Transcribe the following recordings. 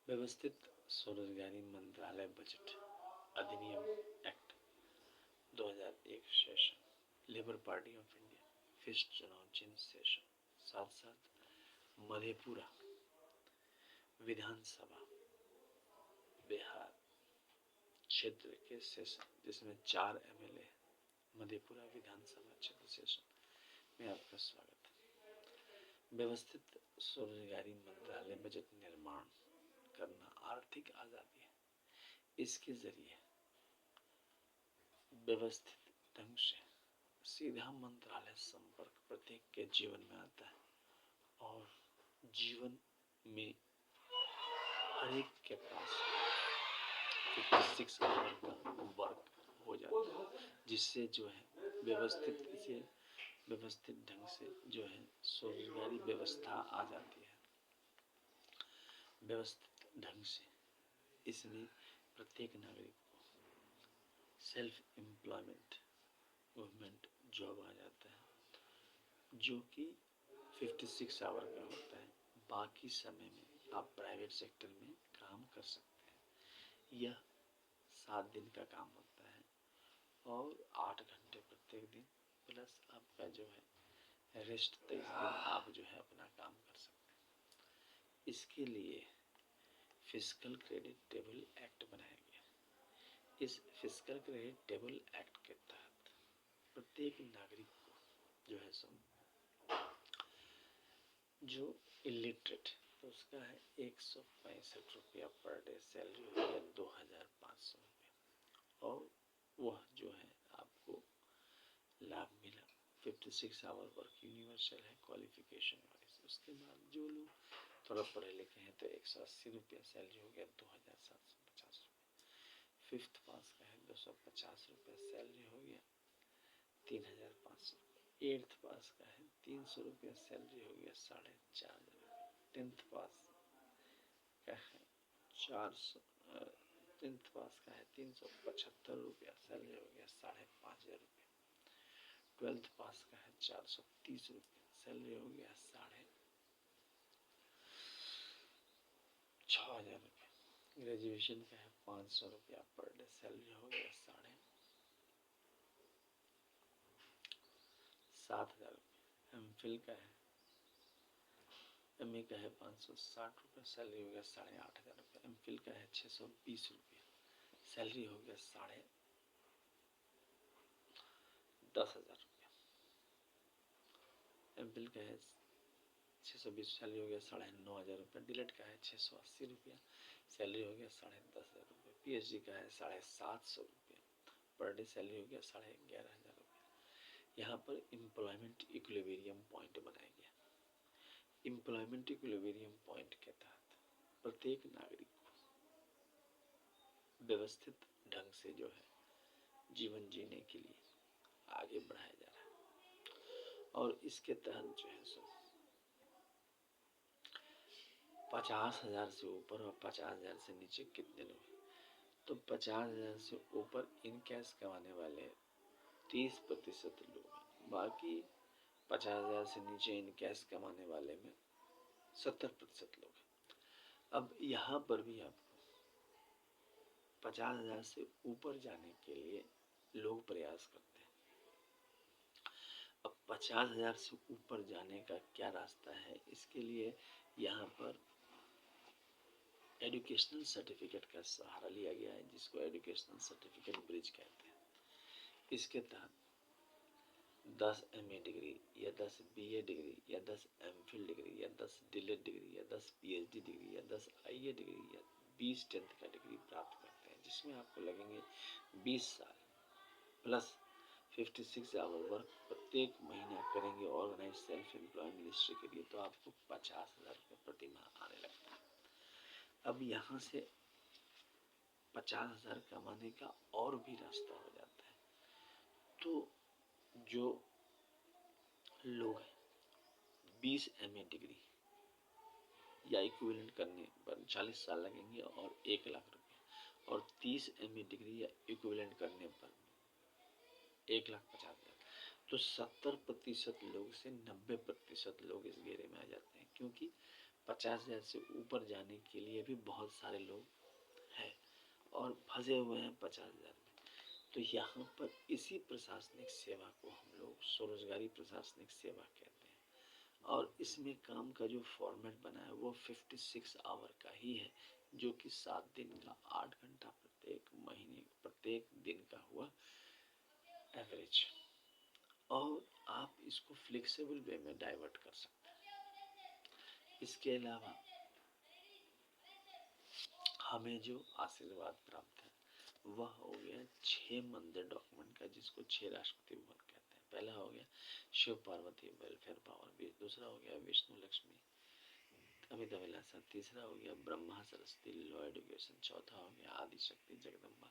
व्यवस्थित स्वरोजगारी मंत्रालय बजट अधिनियम act 2001 session, labour party of India fifth चुनाव चिन्ह सेशन, साथ साथ मधेपुरा विधानसभा बिहार क्षेत्र के सेशन जिसमें 4 एमएलए, मधेपुरा विधानसभा क्षेत्र सेशन में आपका स्वागत है। व्यवस्थित स्वरोजगारी मंत्रालय बजट निर्माण करना आर्थिक आजादी है। इसके जरिए व्यवस्थित ढंग से सीधा मंत्रालय संपर्क प्रत्येक के जीवन में आता है और जीवन में हर एक के पास 56 आवर का वर्क हो जाता है, जिससे जो है व्यवस्थित ढंग से जो है स्वरोजगारी व्यवस्था आ जाती है। व्यवस्थित ढंग से इसमें प्रत्येक नागरिक को सेल्फ एम्प्लॉयमेंट गवर्नमेंट जॉब आ जाता है, जो कि 56 आवर का होता है। बाकी समय में आप प्राइवेट सेक्टर में काम कर सकते हैं। यह 7 दिन का काम होता है और 8 घंटे प्रत्येक दिन प्लस आपका जो है रेस्ट 23 दिन आप जो है अपना काम कर सकते हैं। इसके लिए फिस्कल क्रेडिट टेबल एक्ट बनाया गया। इस फिस्कल क्रेडिट टेबल एक्ट के तहत प्रत्येक नागरिक को जो है जो इलिटरेट तो उसका है 165 रुपया पर डे सैलरी हो गया 2500 रुपया, और वह जो है आपको लाभ मिला। 56 आवर वर्क यूनिवर्सल है क्वालिफिकेशन वाइज। उसके बाद जो लोग थोड़ा पढ़े लिखे हैं तो 180 रुपया सैलरी हो गया 2750 रुपया। फिफ्थ पास का है 250 रुपया सैलरी हो गया 3500 रुपया। एट्थ पास का है 300 रुपया सैलरी हो गया 4500 रुपया। टेंथ पास का है 375 रुपया सैलरी हो गया 5500 रुपया। 12th पास का है 430 रुपया सैलरी हो गया 6500 रुपया। ग्रेजुएशन का है 500 रुपया पर डे सैलरी हो गया 7500 रुपया। एमफिल का है एमए का है 560 रुपया सैलरी हो गया 8500 रुपया। एमफिल का है 620 रुपया सैलरी हो गया 10,500 रुपया। एमफिल का है 620 सैलरी हो गया 9,500 रुपया। डिलेट का है 680 रुपया सैलरी हो गया 10,500 रुपया। पीएचडी का है 750 रुपया पर डे सैलरी हो गया 11,500 रुपया। यहाँ पर एम्प्लॉयमेंट इक्विलिब्रियम पॉइंट बनाया गया। एम्प्लॉयमेंट इक्विलिब्रियम पॉइंट के तहत प्रत्येक नागरिक को व्यवस्थित ढंग से जो है जीवन जीने के लिए आगे बढ़ाया जा रहा है। और इसके तहत जो है 50,000 से ऊपर और 50,000 से नीचे कितने लोग हैं, तो 50,000 से ऊपर इन कैश कमाने वाले 30% लोग हैं। बाकी 50,000 से नीचे इन कैश कमाने वाले में 70% लोग हैं। अब यहाँ पर भी आपको 50,000 से ऊपर जाने के लिए लोग प्रयास करते हैं। अब 50,000 से ऊपर जाने का क्या रास्ता है, इसके लिए यहाँ पर एजुकेशनल सर्टिफिकेट का सहारा लिया गया है, जिसको एजुकेशनल सर्टिफिकेट ब्रिज कहते हैं। इसके तहत 10 एमए डिग्री या 10 बीए डिग्री या 10 एमफिल डिग्री या 10 डीलेट डिग्री या 10 पीएचडी डिग्री या 10 आईए डिग्री या 20 टेंथ का डिग्री प्राप्त करते हैं, जिसमें आपको लगेंगे 20 साल प्लस 56 आवर वर्क प्रत्येक महीना करेंगे ऑर्गेनाइज सेल्फ एम्प्लॉयमेंट मिनिस्ट्री के लिए, तो आपको 50,000 रुपये प्रति माह आने लगता है। अब यहाँ से 50,000 कमाने का और भी रास्ता हो जाता है। तो जो लोग 20 एमए डिग्री या इक्विवेलेंट करने पर 40 साल लगेंगे और 1 लाख रुपए, और 30 एमए डिग्री या इक्विवेलेंट करने पर 1,50,000। तो 70% लोग से 90% लोग इस घेरे में आ जाते हैं, क्योंकि 50,000 से ऊपर जाने के लिए भी बहुत सारे लोग हैं और फंसे हुए हैं 50,000 में। तो यहाँ पर इसी प्रशासनिक सेवा को हम लोग स्वरोजगारी प्रशासनिक सेवा कहते हैं और इसमें काम का जो फॉर्मेट बना है वो 56 आवर का ही है, जो कि 7 दिन का 8 घंटा प्रत्येक महीने प्रत्येक दिन का हुआ एवरेज। और आप इसको फ्लेक्सिबल वे में डाइवर्ट कर सकते हैं। इसके अलावा हमें जो आशीर्वाद प्राप्त है वह हो गया 6 मंदिर डॉक्यूमेंट का, जिसको 6 राष्ट्रपति भवन कहते हैं। पहला हो गया शिव पार्वती वेलफेयर पावर, दूसरा हो गया विष्णु लक्ष्मी अमित अभिलाषा, तीसरा हो गया ब्रह्मा सरस्वती लॉ एडुकेशन, चौथा हो गया आदि शक्ति जगदम्बा,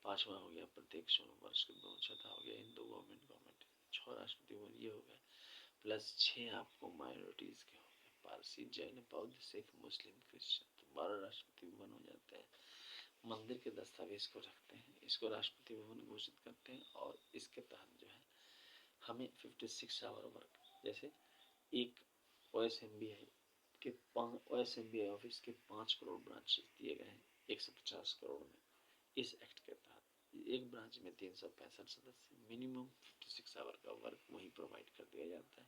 पांचवा हो गया प्रत्येक 16 वर्ष के दो, छठा हो गया हिंदू गवर्नमेंट 6 राष्ट्रपति भवन ये हो गया, प्लस 6 आपको माइनॉरिटीज के हो गए, पारसी जैन बौद्ध सिख मुस्लिम क्रिश्चियन, तो 12 राष्ट्रपति भवन हो जाते हैं। मंदिर के दस्तावेज को रखते हैं, इसको राष्ट्रपति भवन घोषित करते हैं और इसके तहत जो है हमें 56 आवर वर्क, जैसे एक OSMBI के OSMBI ऑफिस के 5 करोड़ ब्रांचेस दिए गए हैं 150 करोड़ में। इस एक्ट के तहत एक ब्रांच में 365 सदस्य, मिनिमम 56 आवर का वर्क वहीं प्रोवाइड कर दिया जाता है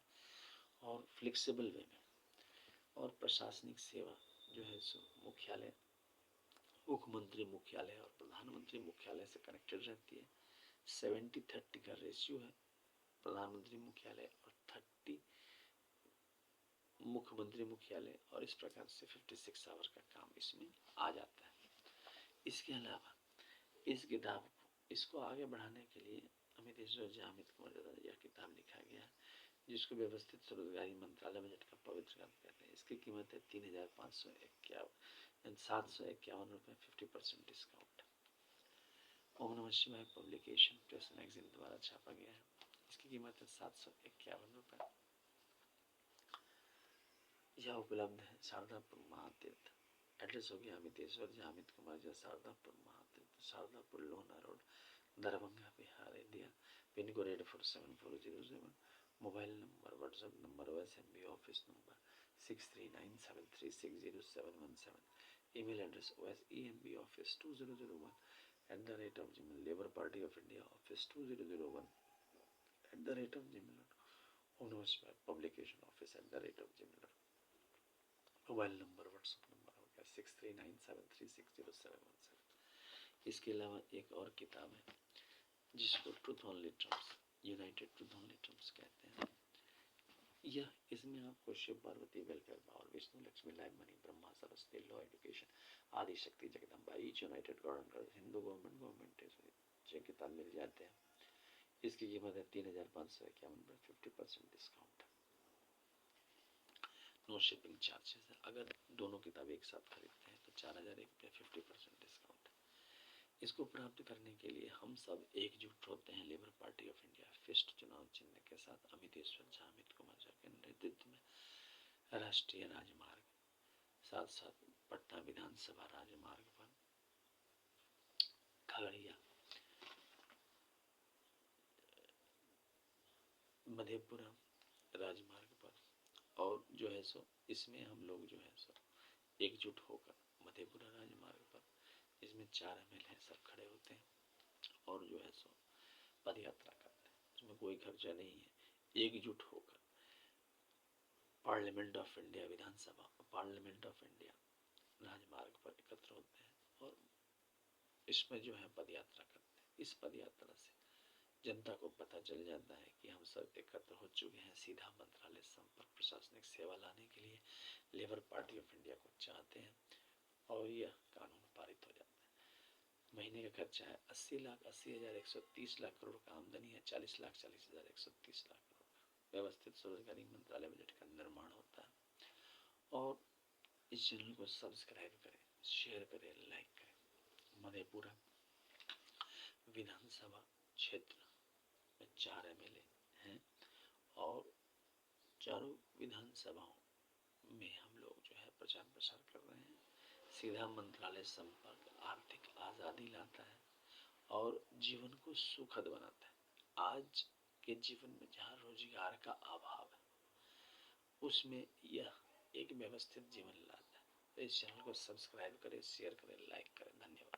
और फ्लेक्सिबल वे में। और प्रशासनिक सेवा जो है सो मुख्यालय, मुख्यमंत्री मुख्यालय और प्रधानमंत्री मुख्यालय से कनेक्टेड रहती है। 70-30 का रेशियो है, प्रधानमंत्री मुख्यालय और 30 मुख्यमंत्री मुख्यालय, और इस प्रकार से 56 आवर का काम इसमें आ जाता है। इसके अलावा इस किताब को इसको आगे बढ़ाने के लिए अमितेश्वर जी अमित कुमार द्वारा यह किताब लिखा गया है, जिसको व्यवस्थित स्वरोजगारी मंत्रालय बजट का पवित्र ग्रंथ कहते हैं। इसकी कीमत है 3,751 रुपये, 50% डिस्काउंट। ओम Namah Shivaya publication press magazine द्वारा छापा गया है। इसकी कीमत है 751 रुपये। यह उपलब्ध है शारदापुर महातीर्थ। एड्रेस हो गया Amiteshwar ji Amit Kumar ji, Shardapur Mahatirth, Shardapur Lohna road, Darbhanga Bihar India. Pin code 847407। Mobile number WhatsApp number OSMB office number 6397360717। Email address OSEMBoffice2001@gmail, Labour party of India office 2001@gmail, Om Namah Shivaya publication office @gmail। Mobile number WhatsApp number हो गया 6397360717। इसके अलावा एक और किताब है जिसको truth only terms, united truth only terms कहते हैं। यह इसमें आपको Shiv Parvati welfare power, Vishnu Lakshmi live money, Brahma Saraswati law education, Adi Shakti Jagdamba, each united government, Hindu government ये किताब मिल जाते हैं। इसकी कीमत है 3,551 रुपये, 50% डिस्काउंट, नो शिपिंग चार्जेस है। अगर दोनों किताब एक साथ खरीदते हैं तो 4,001 रुपये, 50% डिस्काउंट। इसको प्राप्त करने के लिए हम सब एकजुट होते हैं labour party of India fist चुनाव चिन्ह के साथ अमितेश्वर झा अमित कुमार झा के नेतृत्व में राष्ट्रीय राजमार्ग, साथ साथ पटना विधानसभा राजमार्ग पर, खगड़िया मधेपुरा राजमार्ग पर, और जो है सो इसमें हम लोग जो है सो एकजुट होकर मधेपुरा राजमार्ग पर, इसमें 4 MLA सब खड़े होते हैं और जो है सो पद यात्रा करते हैं। इसमें कोई खर्चा नहीं है, एकजुट होकर parliament of India Vidhan Sabha, parliament of India राजमार्ग पर एकत्र होते हैं और इसमें जो है पद यात्रा करते हैं। इस पद यात्रा से जनता को पता चल जाता है कि हम सब एकत्र हो चुके हैं, सीधा मंत्रालय संपर्क प्रशासनिक सेवा लाने के लिए लेबर पार्टी ऑफ इंडिया को चाहते हैं और यह कानून पारित हो जाता है। महीने का खर्चा है 80,80,130 लाख करोड़ का आमदनी है, 40,40,130 लाख करोड़ का व्यवस्थित स्वरोजगारी मंत्रालय बजट का निर्माण होता है। और इस चैनल को सब्सक्राइब करें, शेयर करें, लाइक करें। मधेपुरा विधानसभा क्षेत्र में 4 MLA हैं और चारों विधानसभाओं में हम लोग जो है प्रचार प्रसार कर रहे हैं। सीधा मंत्रालय संपर्क आर्थिक आजादी लाता है और जीवन को सुखद बनाता है। आज के जीवन में जहाँ रोजगार का अभाव है उसमें यह एक व्यवस्थित जीवन लाता है। तो इस चैनल को सब्सक्राइब करें, शेयर करें, लाइक करें। धन्यवाद।